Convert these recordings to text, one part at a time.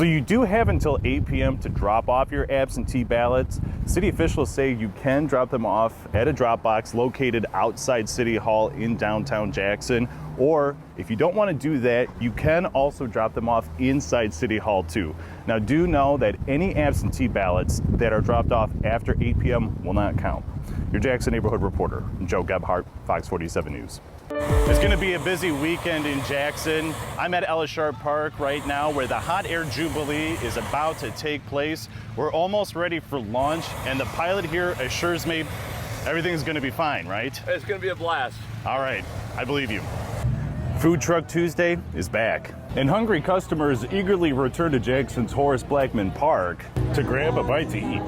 So you do have until 8 p.m. to drop off your absentee ballots. City officials say you can drop them off at a drop box located outside City Hall in downtown Jackson. Or if you don't want to do that, you can also drop them off inside City Hall too. Now do know that any absentee ballots that are dropped off after 8 p.m. will not count. Your Jackson neighborhood reporter, Joe Gebhardt, Fox 47 News. It's going to be a busy weekend in Jackson. I'm at Ellis Sharp Park right now where the Hot Air Jubilee is about to take place. We're almost ready for launch, and the pilot here assures me everything's going to be fine, right? It's going to be a blast. All right, I believe you. Food Truck Tuesday is back, and hungry customers eagerly return to Jackson's Horace Blackman Park to grab a bite to eat.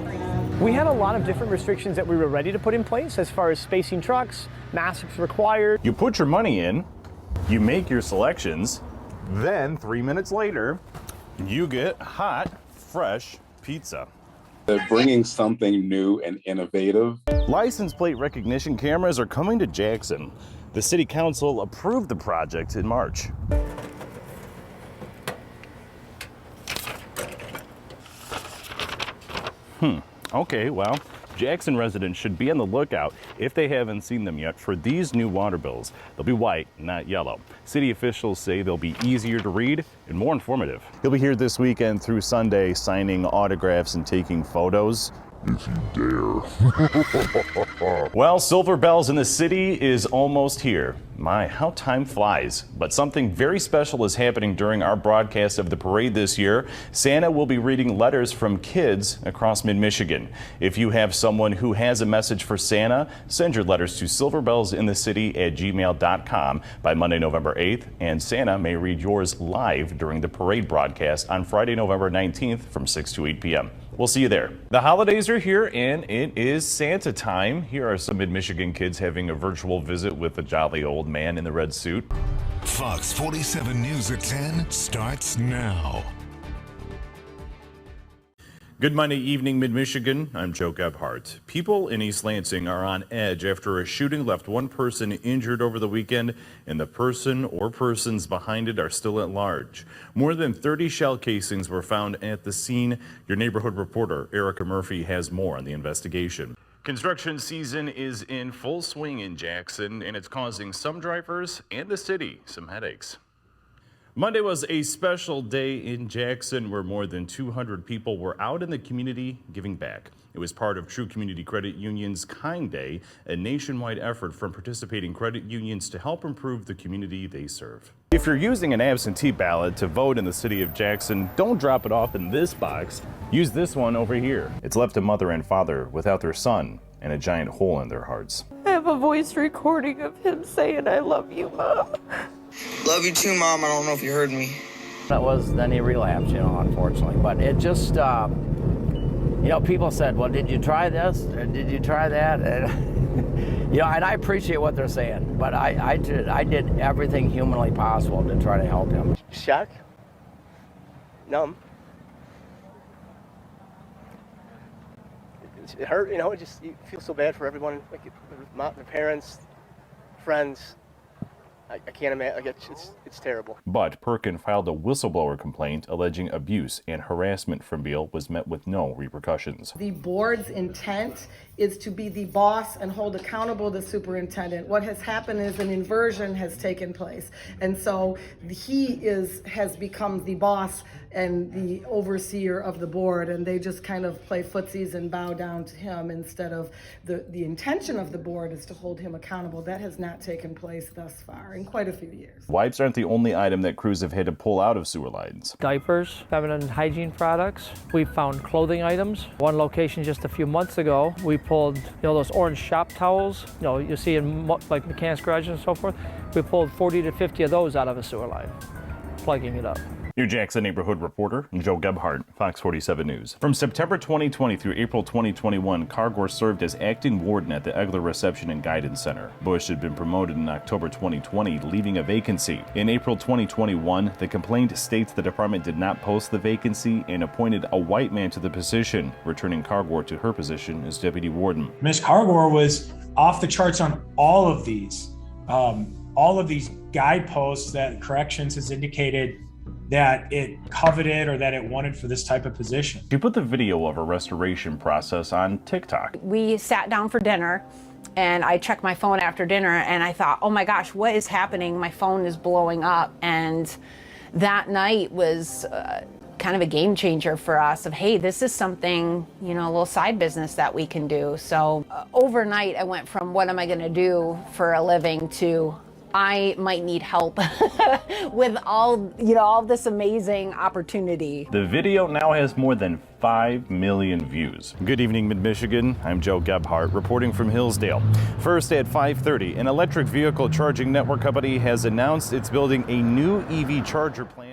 We had a lot of different restrictions that we were ready to put in place as far as spacing trucks, masks required. You put your money in, you make your selections, then 3 minutes later, you get hot, fresh pizza. They're bringing something new and innovative. License plate recognition cameras are coming to Jackson. The City Council approved the project in March. Okay, well, Jackson residents should be on the lookout, if they haven't seen them yet, for these new water bills. They'll be white, not yellow. City officials say they'll be easier to read and more informative. You'll be here this weekend through Sunday signing autographs and taking photos. If you dare. Well, Silver Bells in the City is almost here. My, how time flies. But something very special is happening during our broadcast of the parade this year. Santa will be reading letters from kids across mid-Michigan. If you have someone who has a message for Santa, send your letters to silverbellsinthecity@gmail.com by Monday, November 8th, and Santa may read yours live during the parade broadcast on Friday, November 19th from 6 to 8 p.m. We'll see you there. The holidays are here, and it is Santa time. Here are some mid-Michigan kids having a virtual visit with a jolly old man in the red suit. Fox 47 News at 10 starts now. Good Monday evening, Mid-Michigan. I'm Joe Gebhardt. People in East Lansing are on edge after a shooting left one person injured over the weekend, and the person or persons behind it are still at large. More than 30 shell casings were found at the scene. Your neighborhood reporter, Erica Murphy, has more on the investigation. Construction season is in full swing in Jackson, and it's causing some drivers and the city some headaches. Monday was a special day in Jackson where more than 200 people were out in the community giving back. It was part of True Community Credit Union's Kind Day, a nationwide effort from participating credit unions to help improve the community they serve. If you're using an absentee ballot to vote in the city of Jackson, don't drop it off in this box. Use this one over here. It's left a mother and father without their son and a giant hole in their hearts. I have a voice recording of him saying, "I love you, Mom." Love you too, Mom. I don't know if you heard me. That was then he relapsed, unfortunately. But it just, people said, well, did you try this? Or did you try that? And, and I appreciate what they're saying. But I did everything humanly possible to try to help him. Shock, numb. It hurt, you feel so bad for everyone, like the parents, friends. I can't imagine, it's terrible. But Perkin filed a whistleblower complaint alleging abuse and harassment from Beal was met with no repercussions. The board's intent is to be the boss and hold accountable the superintendent. What has happened is an inversion has taken place. And so he has become the boss and the overseer of the board, and they just kind of play footsies and bow down to him instead of the intention of the board is to hold him accountable. That has not taken place thus far in quite a few years. Wipes aren't the only item that crews have had to pull out of sewer lines. Diapers, feminine hygiene products. We found clothing items. One location just a few months ago, we pulled, those orange shop towels, you see in like mechanics garages and so forth. We pulled 40 to 50 of those out of a sewer line, plugging it up. Your Jackson neighborhood reporter, Joe Gebhardt, Fox 47 News. From September 2020 through April 2021, Cargor served as acting warden at the Egler Reception and Guidance Center. Bush had been promoted in October 2020, leaving a vacancy. In April 2021, the complaint states the department did not post the vacancy and appointed a white man to the position, returning Cargor to her position as deputy warden. Ms. Cargor was off the charts on all of these guideposts that corrections has indicated that it coveted or that it wanted for this type of position. She put the video of her restoration process on TikTok. We sat down for dinner and I checked my phone after dinner and I thought, oh my gosh, what is happening? My phone is blowing up. And that night was kind of a game changer for us of, hey, this is something, you know, a little side business that we can do. So overnight I went from what am I gonna do for a living to I might need help with all this amazing opportunity. The video now has more than 5 million views. Good evening, Mid-Michigan. I'm Joe Gebhardt reporting from Hillsdale. First at 5:30, an electric vehicle charging network company has announced it's building a new EV charger plant.